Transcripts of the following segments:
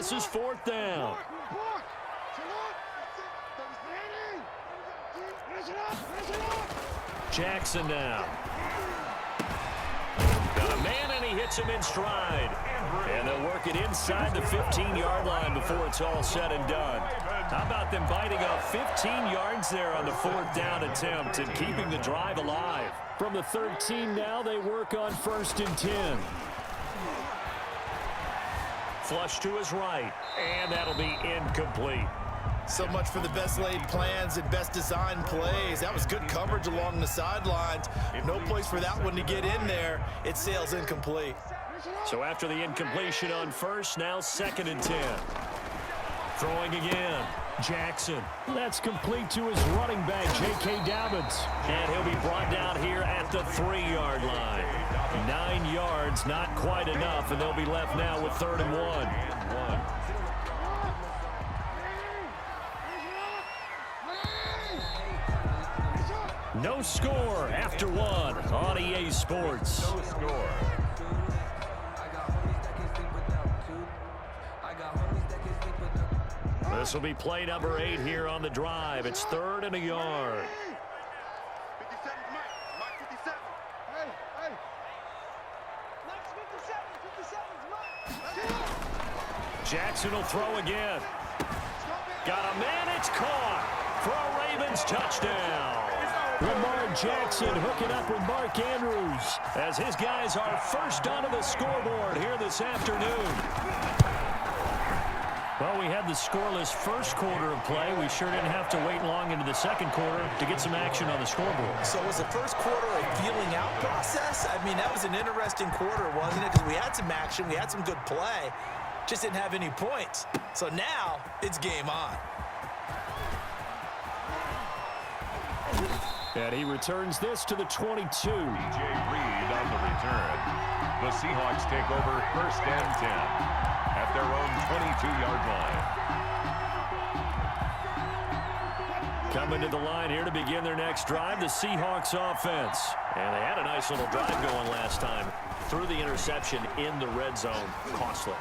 This is 4th down. Jackson now. Got a man, and he hits him in stride. And they'll work it inside the 15-yard line before it's all said and done. How about them biting off 15 yards there on the 4th down attempt and keeping the drive alive? From the 13 now, they work on 1st and 10. Flush to his right, and that'll be incomplete. So much for the best laid plans and best designed plays. That was good coverage along the sidelines. No place for that one to get in there. It sails incomplete. So after the incompletion on 1st, now 2nd and 10. Throwing again. Jackson. That's complete to his running back, J.K. Dobbins. And he'll be brought down here at the 3-yard line. 9 yards, not quite enough, and they'll be left now with 3rd and 1. No score after 1 on EA Sports. No score. This will be play number 8 here on the drive. It's 3rd and a yard. Jackson will throw again. Got a man, it's caught for a Ravens touchdown. Lamar Jackson hooking up with Mark Andrews as his guys are first onto the scoreboard here this afternoon. Well, we had the scoreless first quarter of play. We sure didn't have to wait long into the second quarter to get some action on the scoreboard. So was the first quarter a feeling out process? I mean, that was an interesting quarter, wasn't it? Because we had some action, we had some good play, just didn't have any points. So now it's game on. And he returns this to the 22. DJ Reed on the return. The Seahawks take over 1st and 10 at their own 22-yard line. Coming to the line here to begin their next drive, the Seahawks offense. And they had a nice little drive going last time. Threw the interception in the red zone. Costly.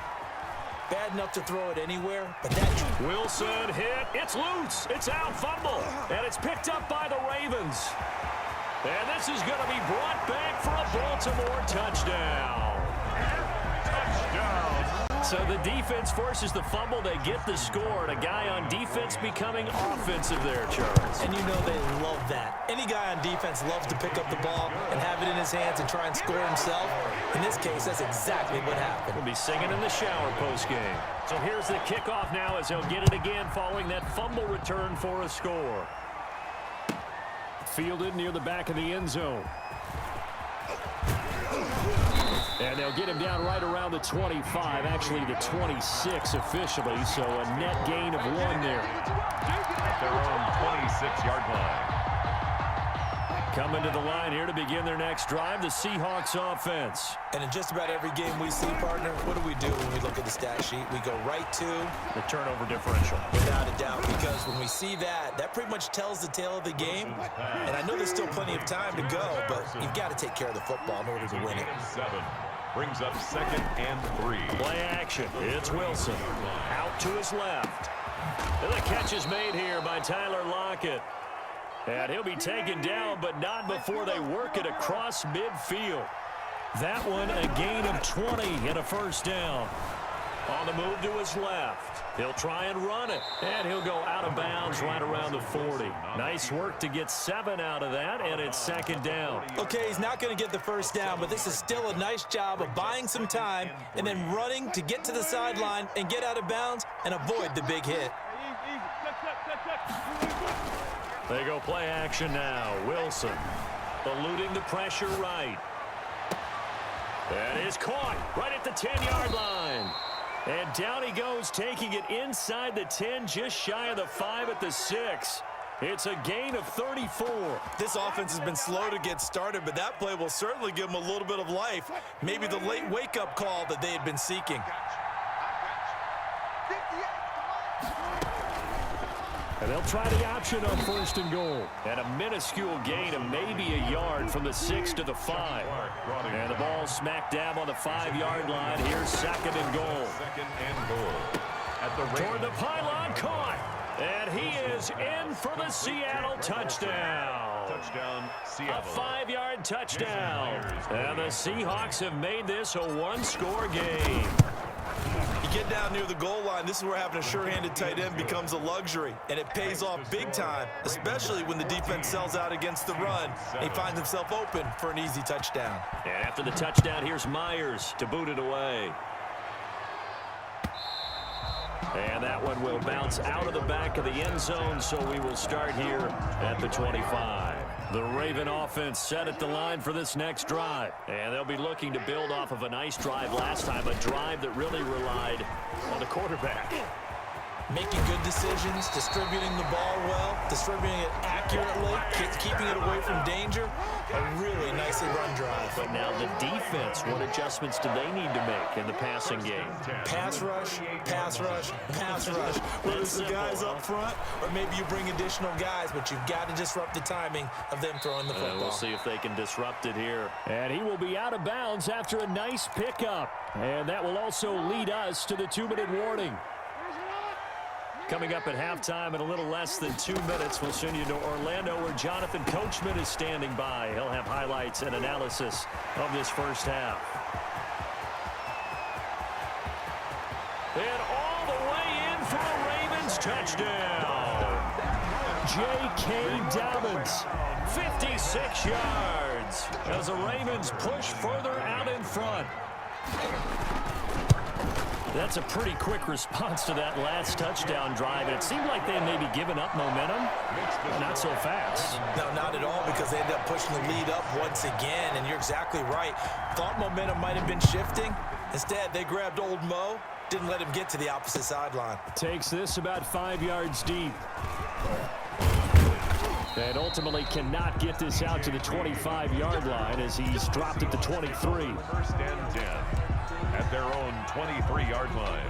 Bad enough to throw it anywhere, but that... Wilson hit. It's loose. It's out. Fumble. And it's picked up by the Ravens. And this is going to be brought back for a Baltimore touchdown. Touchdown. So the defense forces the fumble. They get the score. And a guy on defense becoming offensive there, Charles. And you know they love that. Any guy on defense loves to pick up the ball and have it in his hands and try and score himself. In this case, that's exactly what happened. We'll be singing in the shower post-game. So here's the kickoff now as they'll get it again following that fumble return for a score. Fielded near the back of the end zone. And they'll get him down right around the 25, actually the 26 officially, so a net gain of 1 there. At their own 26-yard line. Coming to the line here to begin their next drive, the Seahawks offense. And in just about every game we see, partner, what do we do when we look at the stat sheet? We go right to the turnover differential. Without a doubt, because when we see that, that pretty much tells the tale of the game. And I know there's still plenty of time to go, but you've got to take care of the football in order to win it. 7 brings up 2nd and 3. Play action. It's Wilson. Out to his left. And the catch is made here by Tyler Lockett. And he'll be taken down, but not before they work it across midfield. That one, a gain of 20 and a 1st down. On the move to his left. He'll try and run it. And he'll go out of bounds right around the 40. Nice work to get 7 out of that, and it's 2nd down. Okay, he's not going to get the 1st down, but this is still a nice job of buying some time and then running to get to the sideline and get out of bounds and avoid the big hit. They go play action now. Wilson eluding the pressure right. That is caught right at the 10-yard line. And down he goes, taking it inside the 10, just shy of the 5 at the 6. It's a gain of 34. This offense has been slow to get started, but that play will certainly give them a little bit of life. Maybe the late wake-up call that they had been seeking. And they'll try the option on 1st and goal. And a minuscule gain of maybe a yard from the 6 to the 5. And the ball smack dab on the 5-yard line. Here's 2nd and goal. 2nd and goal. Toward the pylon, caught. And he is in for the Seattle touchdown. Touchdown, Seattle. A 5-yard touchdown. And the Seahawks have made this a one-score game. You get down near the goal line, this is where having a sure-handed tight end becomes a luxury, and it pays off big time, especially when the defense sells out against the run, and he finds himself open for an easy touchdown. And after the touchdown, here's Myers to boot it away. And that one will bounce out of the back of the end zone, so we will start here at the 25. The Raven offense set at the line for this next drive. And they'll be looking to build off of a nice drive last time, a drive that really relied on the quarterback. Making good decisions, distributing the ball well, distributing it accurately, keeping it away from danger. A really nicely run drive. But now the defense, what adjustments do they need to make in the passing game? Pass rush, pass rush, pass rush. Whether it's the guys up front or maybe you bring additional guys, but you've got to disrupt the timing of them throwing the football. We'll see if they can disrupt it here. And he will be out of bounds after a nice pickup. And that will also lead us to the 2-minute warning. Coming up at halftime in a little less than 2 minutes, we'll send you to Orlando where Jonathan Coachman is standing by. He'll have highlights and analysis of this first half. And all the way in for a Ravens touchdown. J.K. Dobbins, 56 yards as the Ravens push further out in front. That's a pretty quick response to that last touchdown drive. And it seemed like they had maybe given up momentum. Not so fast. No, not at all, because they ended up pushing the lead up once again. And you're exactly right. Thought momentum might have been shifting. Instead, they grabbed old Mo, didn't let him get to the opposite sideline. Takes this about 5 yards deep. And ultimately cannot get this out to the 25-yard line as he's dropped at the 23. First and 10 at their own 23-yard line.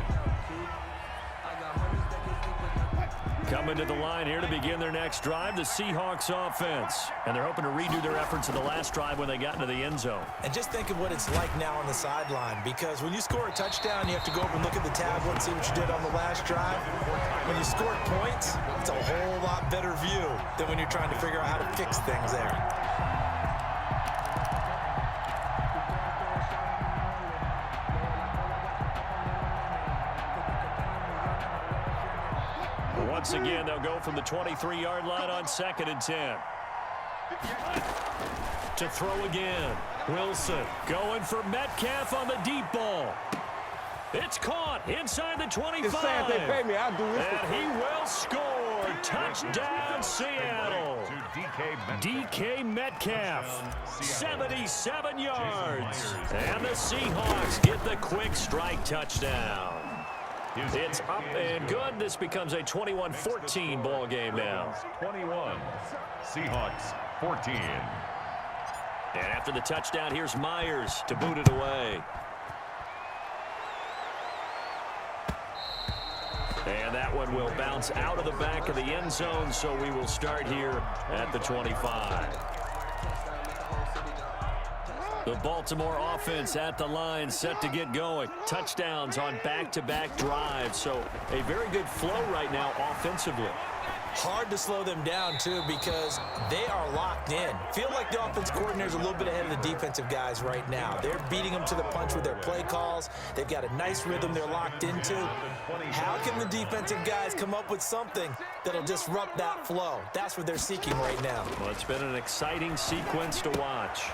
Coming to the line here to begin their next drive, the Seahawks offense. And they're hoping to redo their efforts of the last drive when they got into the end zone. And just think of what it's like now on the sideline, because when you score a touchdown, you have to go over and look at the tablet and see what you did on the last drive. When you scored points, it's a whole lot better view than when you're trying to figure out how to fix things there. Once again, they'll go from the 23-yard line on 2nd and 10. To throw again. Wilson going for Metcalf on the deep ball. It's caught inside the 25. It's sad they pay me. I'll do this. And he will score. Touchdown, Seattle. DK Metcalf, 77 yards. And the Seahawks get the quick strike touchdown. It's up and good. This becomes a 21-14 ball game now. 21. Seahawks 14. And after the touchdown, here's Myers to boot it away. And that one will bounce out of the back of the end zone, so we will start here at the 25. The Baltimore offense at the line, set to get going. Touchdowns on back-to-back drives, so a very good flow right now offensively. Hard to slow them down, too, because they are locked in. Feel like the offense coordinator's a little bit ahead of the defensive guys right now. They're beating them to the punch with their play calls. They've got a nice rhythm they're locked into. How can the defensive guys come up with something that'll disrupt that flow? That's what they're seeking right now. Well, it's been an exciting sequence to watch.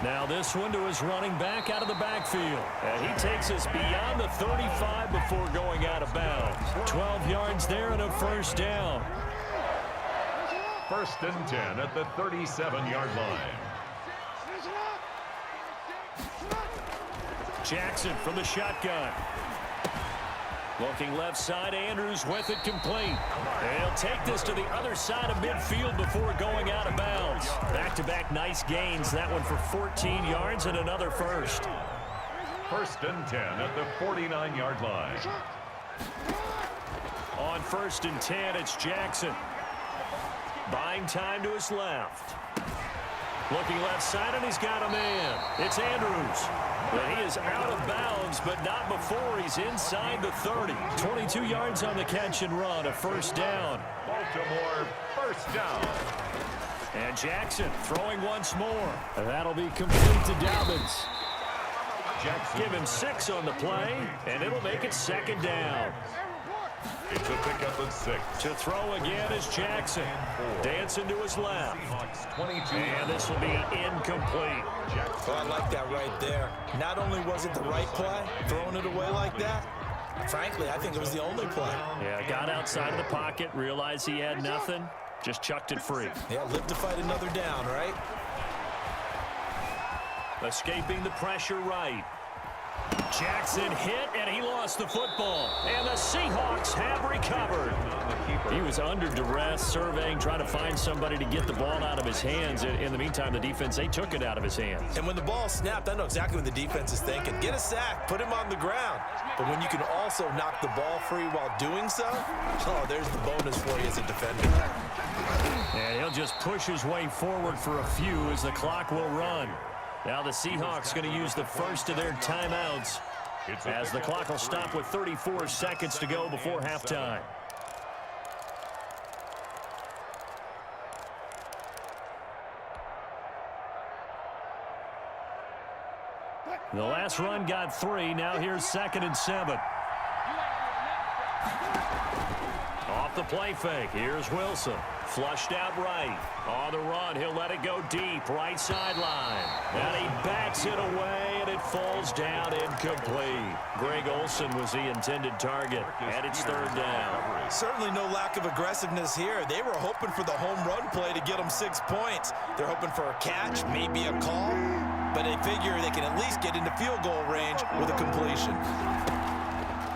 Now this one to his running back out of the backfield. And he takes us beyond the 35 before going out of bounds. 12 yards there and a first down. First and 10 at the 37-yard line. Jackson from the shotgun. Looking left side, Andrews with it complete. And he'll take this to the other side of midfield before going out of bounds. Back-to-back nice gains. That one for 14 yards and another first. First and 10 at the 49-yard line. On first and 10, it's Jackson. Buying time to his left. Looking left side, and he's got a man. It's Andrews. And he is out of bounds, but not before he's inside the 30. 22 yards on the catch and run, a first down. Baltimore first down. And Jackson throwing once more. That'll be complete to Dobbins. Jackson. Give him 6 on the play, and it'll make it second down. It's a pickup of 6. To throw again is Jackson. Dancing to his left. Seahawks 22. And this will be incomplete. Well, I like that right there. Not only was it the right play, throwing it away like that, frankly, I think it was the only play. Yeah, got outside of the pocket, realized he had nothing, just chucked it free. Yeah, live to fight another down, right? Escaping the pressure right. Jackson hit, and he lost the football. And the Seahawks have recovered. He was under duress, surveying, trying to find somebody to get the ball out of his hands. In the meantime, the defense, they took it out of his hands. And when the ball snapped, I know exactly what the defense is thinking. Get a sack, put him on the ground. But when you can also knock the ball free while doing so, oh, there's the bonus for you as a defender. And he'll just push his way forward for a few as the clock will run. Now the Seahawks going to use the first of their timeouts as the clock will stop with 34 seconds to go before halftime. The last run got 3. Now here's 2nd and 7. Off the play fake. Here's Wilson. Flushed out right. On the run, he'll let it go deep. Right sideline. And he bats it away, and it falls down incomplete. Greg Olsen was the intended target, and it's 3rd down. Certainly no lack of aggressiveness here. They were hoping for the home run play to get them 6 points. They're hoping for a catch, maybe a call, but they figure they can at least get into field goal range with a completion.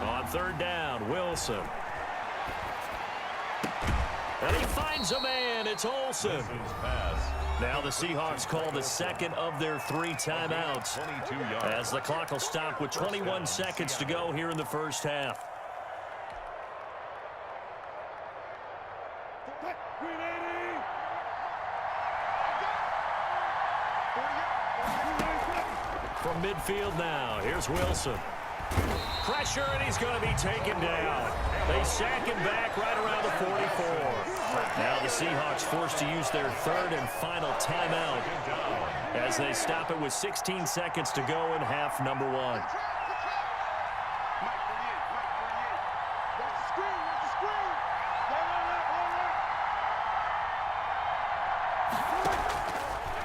On 3rd down, Wilson. And he finds a man. It's Olsen. Now the Seahawks call the 2nd of their 3 timeouts as the clock will stop with 21 seconds to go here in the first half. From midfield now, here's Wilson. Pressure, and he's going to be taken down. They sack him back right around the 44. Now the Seahawks forced to use their 3rd and final timeout as they stop it with 16 seconds to go in half number 1.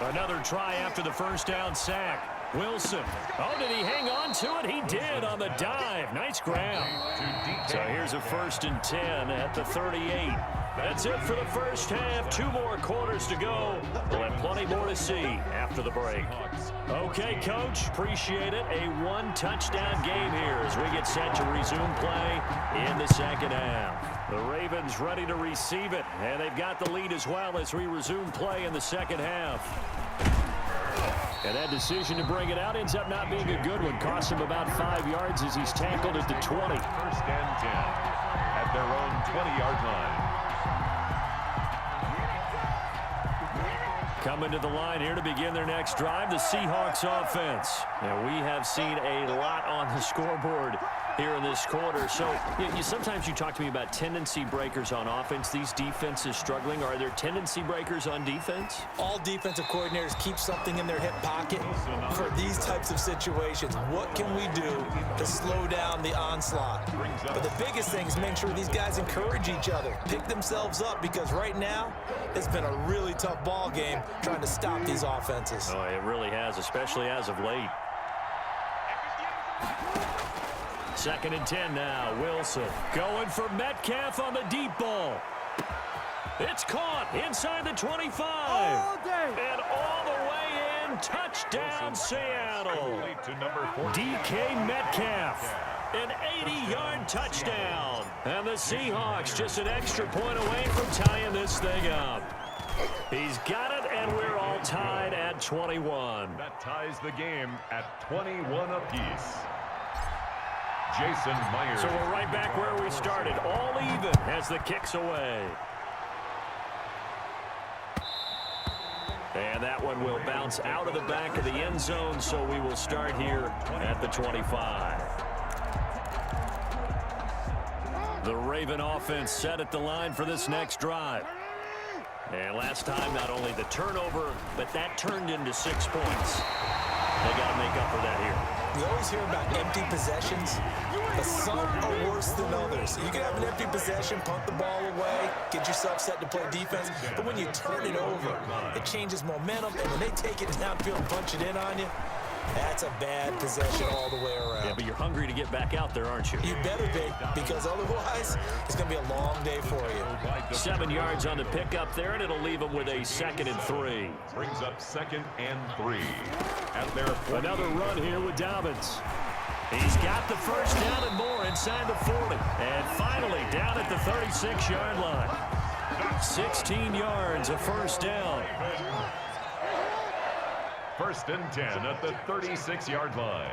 Another try after the first down sack. Wilson. Oh, did he hang on to it? He did on the dive. Nice grab. So here's a 1st and 10 at the 38. That's it for the first half. 2 more quarters to go. We'll have plenty more to see after the break. Okay, Coach. Appreciate it. A 1-touchdown game here as we get set to resume play in the second half. The Ravens ready to receive it, and they've got the lead as well as we resume play in the second half. And that decision to bring it out ends up not being a good one. Costs him about 5 yards as he's tackled at the 20. 1st and 10 at their own 20-yard line. Coming to the line here to begin their next drive, the Seahawks offense. Now, we have seen a lot on the scoreboard here in this quarter. So sometimes you talk to me about tendency breakers on offense. These defenses struggling. Are there tendency breakers on defense? All defensive coordinators keep something in their hip pocket for these types of situations. What can we do to slow down the onslaught? But the biggest thing is make sure these guys encourage each other, pick themselves up, because right now it's been a really tough ball game trying to stop these offenses. Oh, it really has, especially as of late. 2nd and 10 now. Wilson going for Metcalf on the deep ball. It's caught inside the 25. And all the way in. Touchdown, Seattle. DK Metcalf. An 80-yard touchdown. And the Seahawks just an extra point away from tying this thing up. He's got it, and we're all tied at 21. That ties the game at 21 apiece. Jason Myers. So we're right back where we started, all even as the kick's away. And that one will bounce out of the back of the end zone, so we will start here at the 25. The Raven offense set at the line for this next drive. And last time, not only the turnover, but that turned into 6 points. They got to make up for that here. We always hear about empty possessions, but some are worse than others. You can have an empty possession, punt the ball away, get yourself set to play defense, but when you turn it over, it changes momentum, and when they take it downfield and punch it in on you, that's a bad possession all the way around. Yeah, but you're hungry to get back out there, aren't you? You better be, because otherwise, it's going to be a long day for you. 7 yards on the pickup there, and it'll leave them with a 2nd and 3. Brings up 2nd and 3. At their 40. Another run here with Dobbins. He's got the first down and more inside the 40. And finally down at the 36-yard line. 16 yards, a first down. 1st and 10 at the 36-yard line.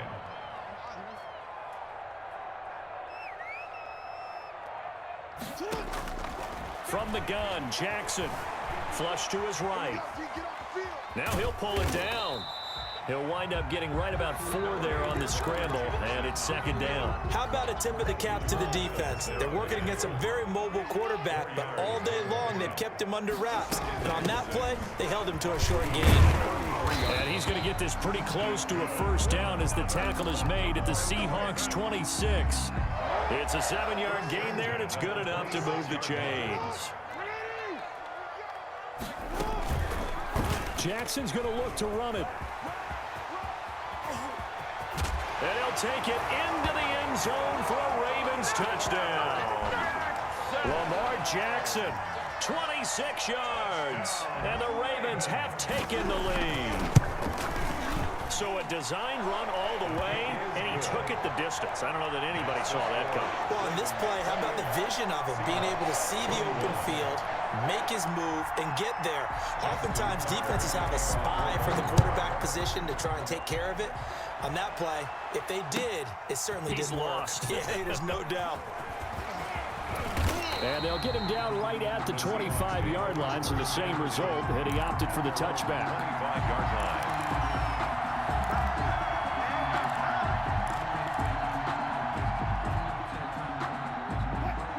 From the gun, Jackson. Flush to his right. Now he'll pull it down. He'll wind up getting right about 4 there on the scramble, and it's 2nd down. How about a tip of the cap to the defense? They're working against a very mobile quarterback, but all day long they've kept him under wraps. And on that play, they held him to a short gain. And he's going to get this pretty close to a first down as the tackle is made at the Seahawks 26. It's a 7-yard gain there, and it's good enough to move the chains. Jackson's going to look to run it. And he'll take it into the end zone for a Ravens touchdown. Lamar Jackson, 26 yards. And the Ravens have taken the lead. So a design run all the way, and he took it the distance. I don't know that anybody saw that coming. Well, in this play, how about the vision of him, being able to see the open field, make his move, and get there. Oftentimes, defenses have a spy for the quarterback position to try and take care of it. On that play, if they did, it certainly didn't work. Yeah, there's no doubt. And they'll get him down right at the 25-yard line, so the same result, and he opted for the touchback. 25-yard line.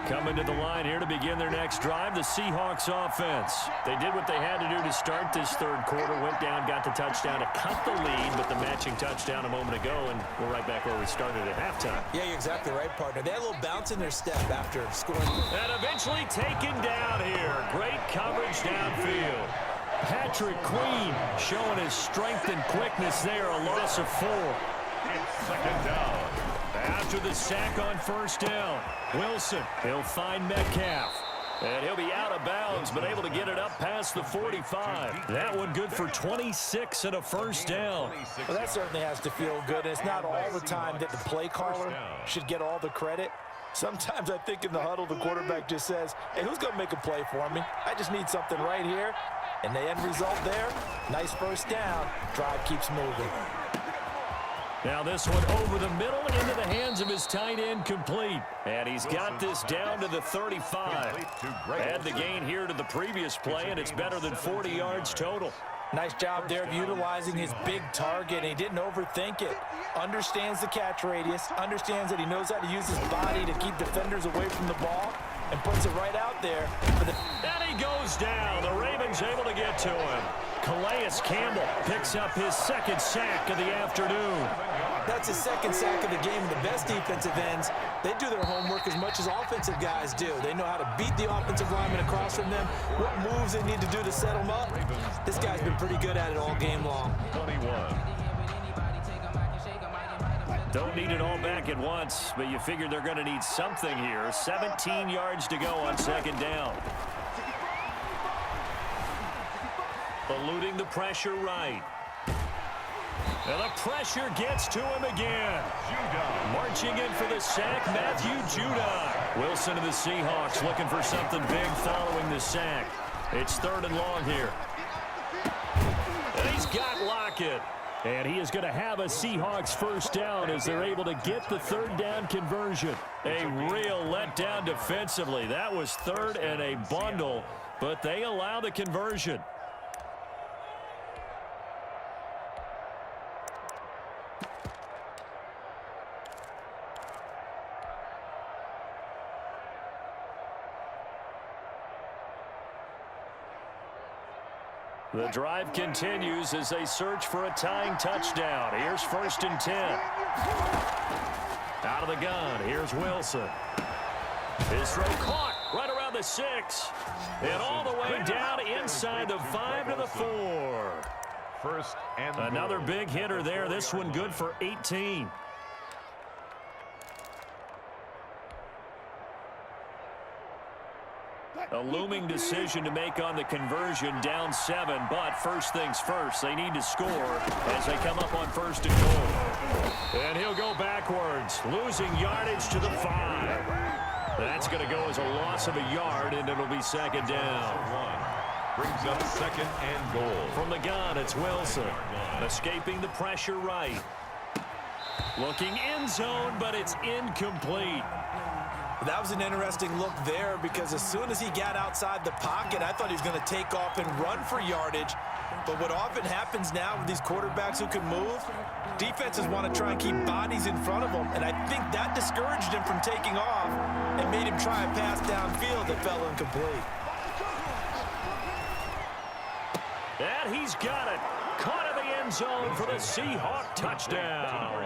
Coming to the line here to begin their next drive, the Seahawks offense. They did what they had to do to start this third quarter, went down, got the touchdown to cut the lead, but the matching touchdown a moment ago, and we're right back where we started at halftime. Yeah, you're exactly right, partner. They had a little bounce in their step after scoring. And eventually taken down here. Great coverage downfield. Patrick Queen showing his strength and quickness there, a loss of 4. It's 2nd down. After the sack on first down, Wilson, he'll find Metcalf. And he'll be out of bounds, but able to get it up past the 45. That one good for 26 and a first down. Well, that certainly has to feel good. And it's not all the time that the play caller should get all the credit. Sometimes I think in the huddle, the quarterback just says, hey, who's going to make a play for me? I just need something right here. And the end result there, nice first down. Drive keeps moving. Now this one over the middle into the hands of his tight end, complete. And he's got this down to the 35. Add the gain here to the previous play, and it's better than 40 yards total. Nice job there of utilizing his big target. He didn't overthink it. Understands the catch radius. Understands that he knows how to use his body to keep defenders away from the ball. And puts it right out there. And he goes down. The Ravens able to get to him. Calais Campbell picks up his 2nd sack of the afternoon. That's his 2nd sack of the game. The best defensive ends, they do their homework as much as offensive guys do. They know how to beat the offensive lineman across from them, what moves they need to do to set them up. This guy's been pretty good at it all game long. 21. Don't need it all back at once, but you figure they're going to need something here. 17 yards to go on 2nd down. Eluding the pressure right. And the pressure gets to him again. Judon. Marching in for the sack, Matthew Judon. Wilson of the Seahawks looking for something big following the sack. It's 3rd and long here. And he's got Lockett. And he is going to have a Seahawks first down as they're able to get the 3rd down conversion. A real letdown defensively. That was 3rd and a bundle, but they allow the conversion. The drive continues as they search for a tying touchdown. Here's 1st and 10. Out of the gun, here's Wilson. His throw caught right around the 6. And all the way down inside the 5 to the 4. First and another big hitter there. This one good for 18. A looming decision to make on the conversion, down 7. But first things first, they need to score as they come up on 1st and goal. And he'll go backwards, losing yardage to the 5. That's going to go as a loss of a yard, and it'll be 2nd down. Brings up 2nd and goal. From the gun, it's Wilson. Escaping the pressure right. Looking end zone, but it's incomplete. That was an interesting look there because as soon as he got outside the pocket, I thought he was going to take off and run for yardage. But what often happens now with these quarterbacks who can move, defenses want to try and keep bodies in front of them, and I think that discouraged him from taking off and made him try a pass downfield that fell incomplete. And he's got it. Caught in the end zone for the Seahawk touchdown.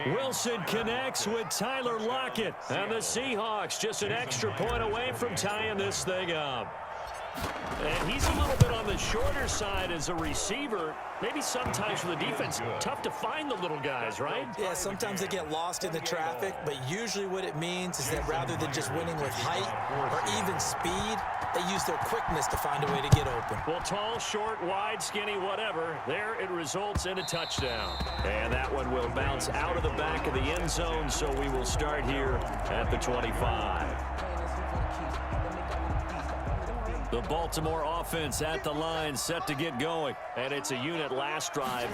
Wilson connects with Tyler Lockett. And the Seahawks just an extra point away from tying this thing up. And he's a little bit on the shorter side as a receiver. Maybe sometimes for the defense, tough to find the little guys, right? Yeah, sometimes they get lost in the traffic, but usually what it means is that rather than just winning with height or even speed, they use their quickness to find a way to get open. Well, tall, short, wide, skinny, whatever, there it results in a touchdown. And that one will bounce out of the back of the end zone, so we will start here at the 25. The Baltimore offense at the line, set to get going. And it's a unit last drive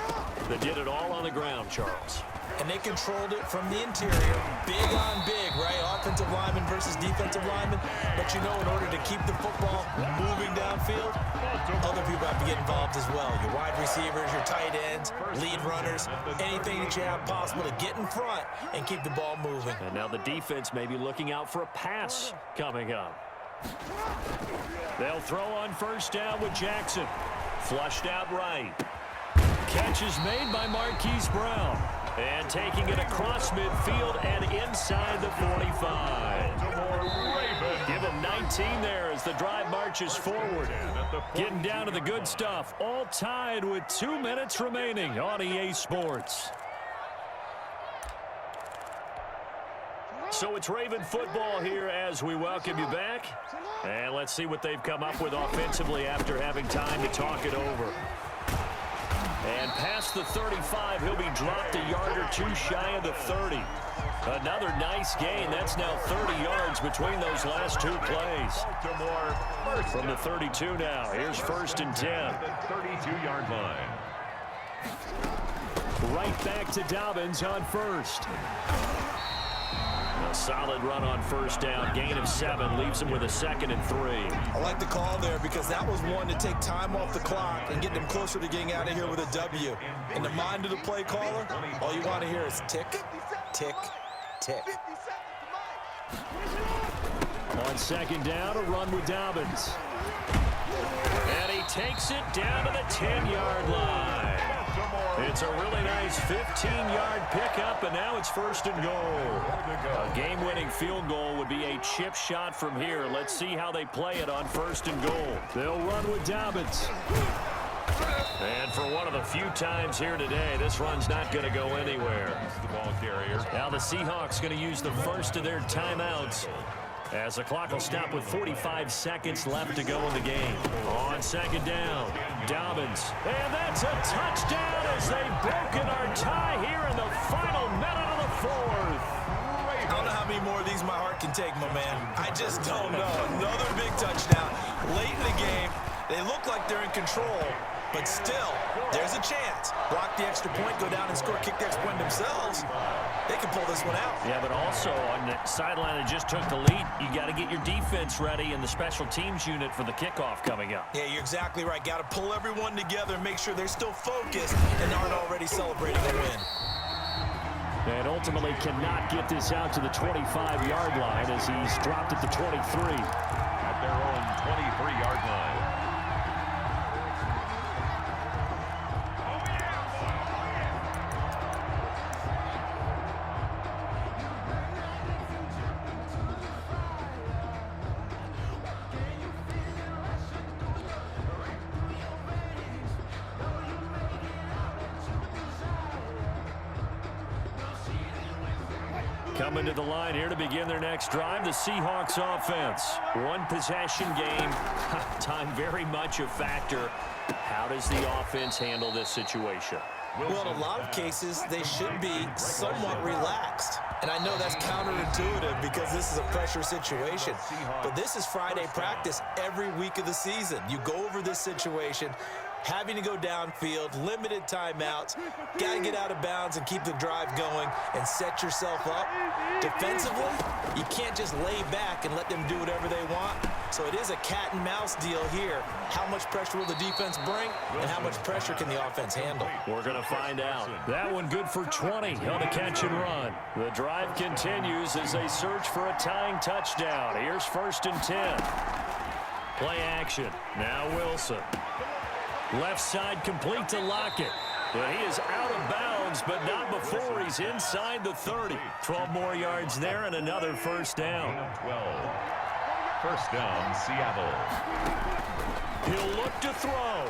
that did it all on the ground, Charles. And they controlled it from the interior. Big on big, right? Offensive lineman versus defensive lineman. But you know, in order to keep the football moving downfield, other people have to get involved as well. Your wide receivers, your tight ends, lead runners, anything that you have possible to get in front and keep the ball moving. And now the defense may be looking out for a pass coming up. They'll throw on 1st down with Jackson. Flushed out right. Catch is made by Marquise Brown. And taking it across midfield and inside the 45. Give him 19 there as the drive marches forward. Getting down to the good stuff. All tied with 2 minutes remaining on EA Sports. So it's Raven football here as we welcome you back. And let's see what they've come up with offensively after having time to talk it over. And past the 35, he'll be dropped a yard or two shy of the 30. Another nice gain. That's now 30 yards between those last 2 plays. From the 32 now, here's 1st and 10. 32-yard line. Right back to Dobbins on 1st. A solid run on 1st down. Gain of 7 leaves him with a 2nd and 3. I like the call there because that was one to take time off the clock and get them closer to getting out of here with a W. In the mind of the play caller, all you want to hear is tick, tick, tick. On 2nd down, a run with Dobbins. And he takes it down to the 10-yard line. It's a really nice 15-yard pickup, and now it's 1st and goal. A game-winning field goal would be a chip shot from here. Let's see how they play it on 1st and goal. They'll run with Dobbins. And for one of the few times here today, this run's not going to go anywhere. The ball carrier. Now the Seahawks going to use the first of their timeouts as the clock will stop with 45 seconds left to go in the game. On 2nd down, Dobbins. And that's a touchdown as they've broken our tie here in the final minute of the 4th. I don't know how many more of these my heart can take, my man. I just don't know. Another big touchdown. Late in the game, they look like they're in control, but still, there's a chance. Block the extra point, go down and score, kick the extra point themselves. They can pull this one out. Yeah, but also on the sideline that just took the lead, you got to get your defense ready and the special teams unit for the kickoff coming up. Yeah, you're exactly right. Got to pull everyone together and make sure they're still focused and aren't already celebrating a win. And ultimately cannot get this out to the 25-yard line as he's dropped at the 23. At their own 23-yard line. Coming to the line here to begin their next drive, the Seahawks offense. One possession game, time very much a factor. How does the offense handle this situation? Well, in a lot of cases, they should be somewhat relaxed. And I know that's counterintuitive because this is a pressure situation. But this is Friday practice every week of the season. You go over this situation, having to go downfield, limited timeouts, got to get out of bounds and keep the drive going and set yourself up. Defensively, you can't just lay back and let them do whatever they want. So it is a cat and mouse deal here. How much pressure will the defense bring and how much pressure can the offense handle? We're going to find out. That one good for 20 on the catch and run. The drive continues as they search for a tying touchdown. Here's 1st and 10. Play action. Now Wilson. Left side complete to Lockett. And he is out of bounds, but not before he's inside the 30. 12 more yards there and another first down. 12. First down, Seattle. He'll look to throw.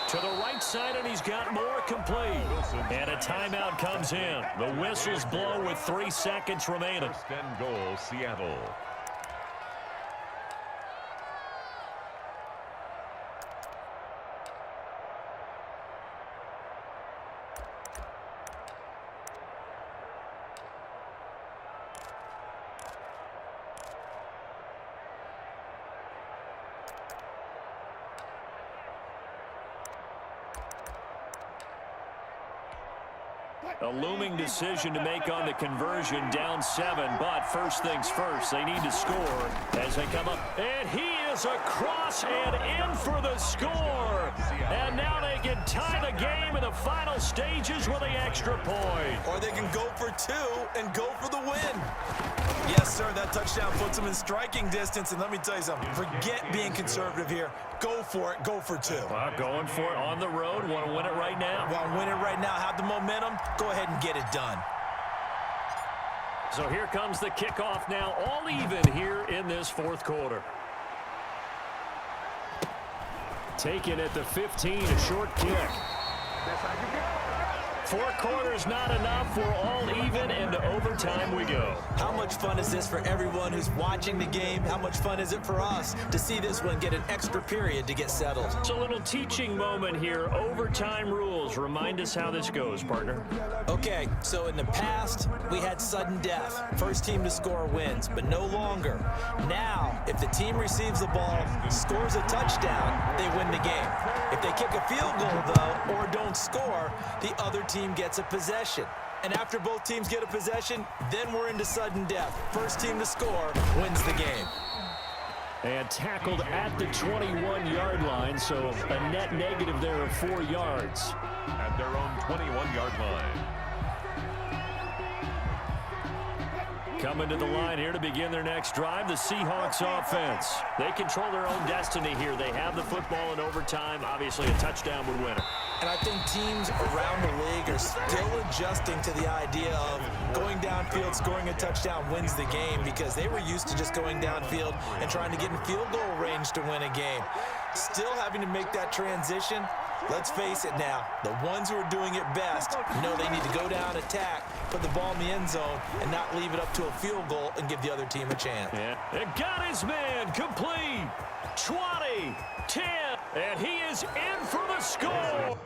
To the right side, and he's got more complete. And a timeout comes in. The whistles blow with 3 seconds remaining. First and goal, Seattle. A looming decision to make on the conversion, down 7, but first things first, they need to score as they come up. And he is across and in for the score. And now they can tie the game in the final stages with the extra point. Or they can go for 2 and go for the win. Yes, sir, that touchdown puts them in striking distance. And let me tell you something, forget being conservative here. Go for it, go for 2. Going for it on the road, want to win it right now. Want to win it right now, have the momentum, go ahead and get it done. So here comes the kickoff now, all even here in this 4th quarter. Taken at the 15, a short kick. 4 quarters not enough. We're all even, and to overtime we go. How much fun is this for everyone who's watching the game? How much fun is it for us to see this one get an extra period to get settled? It's a little teaching moment here. Overtime rules. Remind us how this goes, partner. Okay, so in the past, we had sudden death. First team to score wins, but no longer. Now, if the team receives the ball, scores a touchdown, they win the game. If they kick a field goal, though, or don't score, the other team gets a possession. And after both teams get a possession, then we're into sudden death. First team to score wins the game. And tackled at the 21-yard line, so a net negative there of 4 yards. At their own 21-yard line. Coming to the line here to begin their next drive, the Seahawks offense. They control their own destiny here. They have the football in overtime. Obviously, a touchdown would win it. And I think teams around the league are still adjusting to the idea of going downfield, scoring a touchdown wins the game, because they were used to just going downfield and trying to get in field goal range to win a game. Still having to make that transition. Let's face it now, the ones who are doing it best know they need to go down, attack, put the ball in the end zone, and not leave it up to a field goal and give the other team a chance. Yeah. And got his man complete. 20, 10, and he is in for the score.